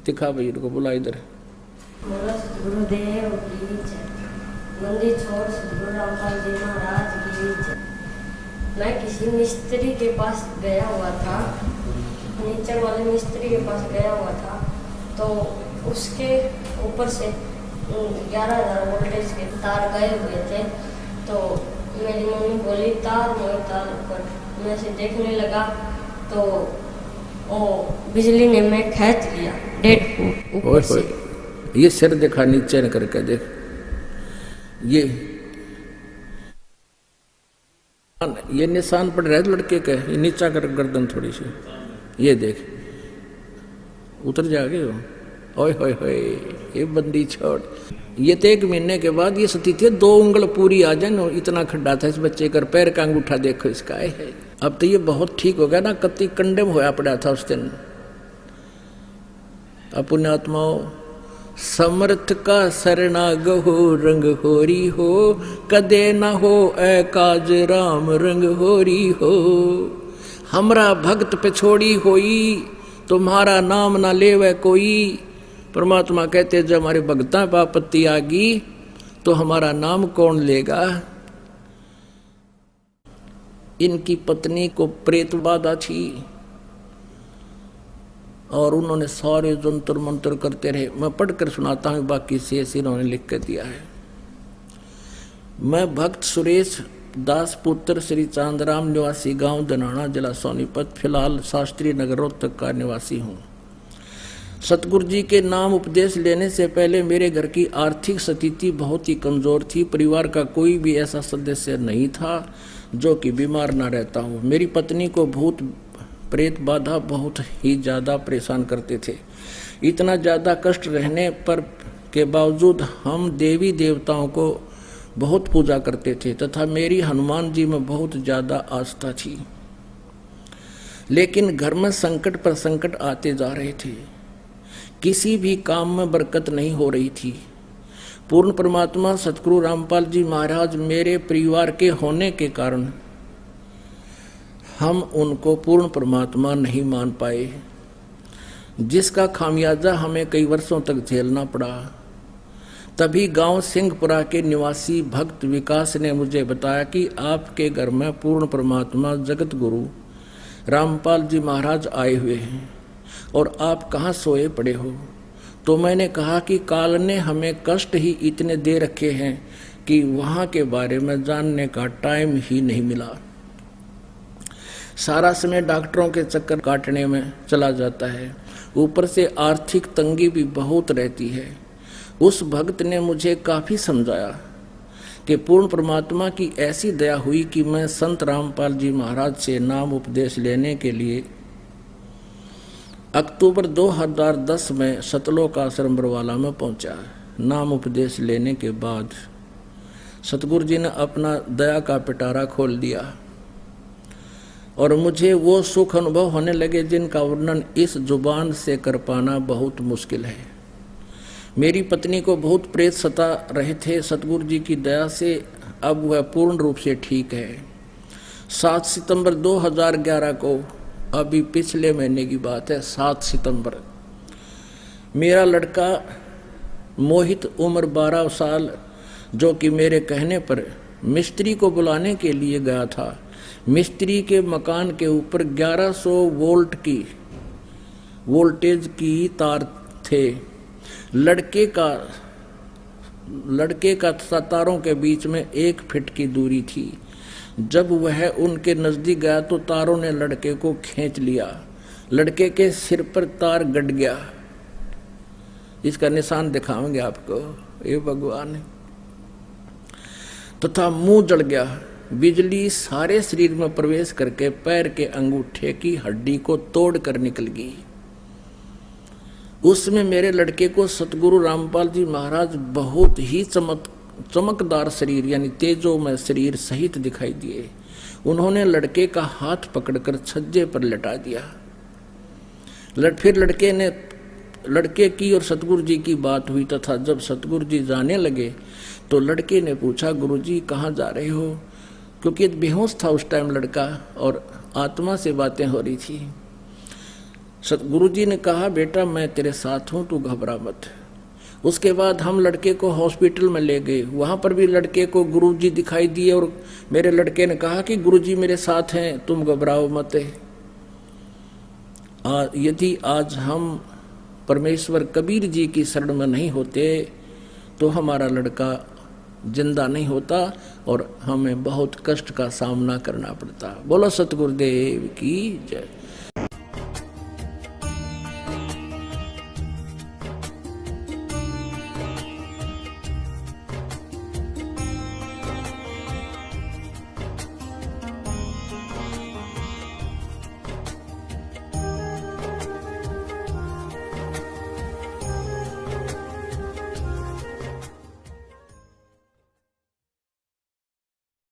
दिखा भाई इनको, बुला इधर। बोलो गुरुदेव की जय। मंदिर छोड़ सतगुरु रामपाल जी महाराज की जय। मैं किसी मिस्त्री के पास गया हुआ था, नीचे वाले मिस्त्री के पास गया हुआ था, तो उसके ऊपर से 11,000 वोल्टेज के तार गए हुए थे। तो मेरी मम्मी बोली तार ऊपर, मैं से देखने लगा तो वो बिजली ने मैं खींच लिया 1.5 फुट ऊपर से। ये सिर देखा, नीचे न करके देख, ये निशान पड़ रहा है लड़के का, ये नीचा कर गर्दन थोड़ी सी, ये देख उतर जागे हो। ओए होए होए, ये बंदी छोड़। ये तो 1 महीने के बाद ये सती थी, 2 उंगल पूरी आ जाए, इतना खड्डा था इस बच्चे का, पैर का अंगूठा देखो इसका है। अब तो ये बहुत ठीक हो गया ना, कति कंडेम होया पड़ा था उस दिन। अपने आत्माओं समर्थ का शरणाग हो, रंग होरी हो, कदे न हो ए काज राम रंग होरी हो। हमरा भक्त पे छोड़ी होई, तुम्हारा नाम ना लेवे कोई। परमात्मा कहते जब हमारे भक्ता पर आपत्ति आगी तो हमारा नाम कौन लेगा। इनकी पत्नी को प्रेत बाधा थी और उन्होंने सारे जंतर मंत्र करते रहे। मैं पढ़कर सुनाता हूं, बाकी शेष इन्होंने लिख कर दिया है। मैं भक्त सुरेश दास पुत्र श्री चांदराम निवासी गांव दनाना जिला सोनीपत, फिलहाल शास्त्री नगर रोहतक का निवासी हूं। सतगुरु जी के नाम उपदेश लेने से पहले मेरे घर की आर्थिक स्थिति बहुत ही कमजोर थी। परिवार का कोई भी ऐसा सदस्य नहीं था जो कि बीमार ना रहता हो। मेरी पत्नी को भूत प्रेत बाधा बहुत ही ज़्यादा परेशान करते थे। इतना ज़्यादा कष्ट रहने पर के बावजूद हम देवी देवताओं को बहुत पूजा करते थे तथा मेरी हनुमान जी में बहुत ज़्यादा आस्था थी। लेकिन घर में संकट पर संकट आते जा रहे थे, किसी भी काम में बरकत नहीं हो रही थी। पूर्ण परमात्मा सतगुरु रामपाल जी महाराज मेरे परिवार के होने के कारण हम उनको पूर्ण परमात्मा नहीं मान पाए, जिसका खामियाजा हमें कई वर्षों तक झेलना पड़ा। तभी गांव सिंहपुरा के निवासी भक्त विकास ने मुझे बताया कि आपके घर में पूर्ण परमात्मा जगत गुरु रामपाल जी महाराज आए हुए हैं और आप कहाँ सोए पड़े हो। तो मैंने कहा कि काल ने हमें कष्ट ही इतने दे रखे हैं कि वहाँ के बारे में जानने का टाइम ही नहीं मिला। सारा समय डॉक्टरों के चक्कर काटने में चला जाता है, ऊपर से आर्थिक तंगी भी बहुत रहती है। उस भक्त ने मुझे काफी समझाया कि पूर्ण परमात्मा की ऐसी दया हुई कि मैं संत रामपाल जी महाराज से नाम उपदेश लेने के लिए अक्टूबर 2010 में सतलोक आश्रम बरवाला में पहुंचा। नाम उपदेश लेने के बाद सतगुरु जी ने अपना दया का पिटारा खोल दिया और मुझे वो सुख अनुभव होने लगे जिनका वर्णन इस जुबान से कर पाना बहुत मुश्किल है। मेरी पत्नी को बहुत प्रेत सता रहे थे, सतगुरु जी की दया से अब वह पूर्ण रूप से ठीक है। 7 सितंबर 2011 को, अभी पिछले महीने की बात है, 7 सितंबर, मेरा लड़का मोहित उम्र 12 साल, जो कि मेरे कहने पर मिस्त्री को बुलाने के लिए गया था। मिस्त्री के मकान के ऊपर 1100 वोल्ट की वोल्टेज की तार थे। लड़के का तारों के बीच में 1 फीट की दूरी थी। जब वह उनके नजदीक गया तो तारों ने लड़के को खींच लिया। लड़के के सिर पर तार गड़ गया। इसका निशान दिखाएंगे आपको, ये भगवान है। तथा मुंह जल गया। बिजली सारे शरीर में प्रवेश करके पैर के अंगूठे की हड्डी को तोड़ कर निकल गई। उसमें मेरे लड़के को सतगुरु रामपाल जी महाराज बहुत ही चमकदार शरीर यानी तेजोमय शरीर सहित दिखाई दिए। उन्होंने लड़के का हाथ पकड़कर छज्जे पर लटा दिया। फिर लड़के की और सतगुरु जी की बात हुई तथा जब सतगुरु जी जाने लगे तो लड़के ने पूछा, गुरु जी कहाँ जा रहे हो? क्योंकि बेहोश था उस टाइम लड़का और आत्मा से बातें हो रही थी। सतगुरु जी ने कहा, बेटा मैं तेरे साथ हूं, तू घबरा मत। उसके बाद हम लड़के को हॉस्पिटल में ले गए। वहां पर भी लड़के को गुरु जी दिखाई दिए और मेरे लड़के ने कहा कि गुरु जी मेरे साथ हैं, तुम घबराओ मत। यदि आज हम परमेश्वर कबीर जी की शरण में नहीं होते तो हमारा लड़का जिंदा नहीं होता और हमें बहुत कष्ट का सामना करना पड़ता। बोलो सतगुरुदेव की जय।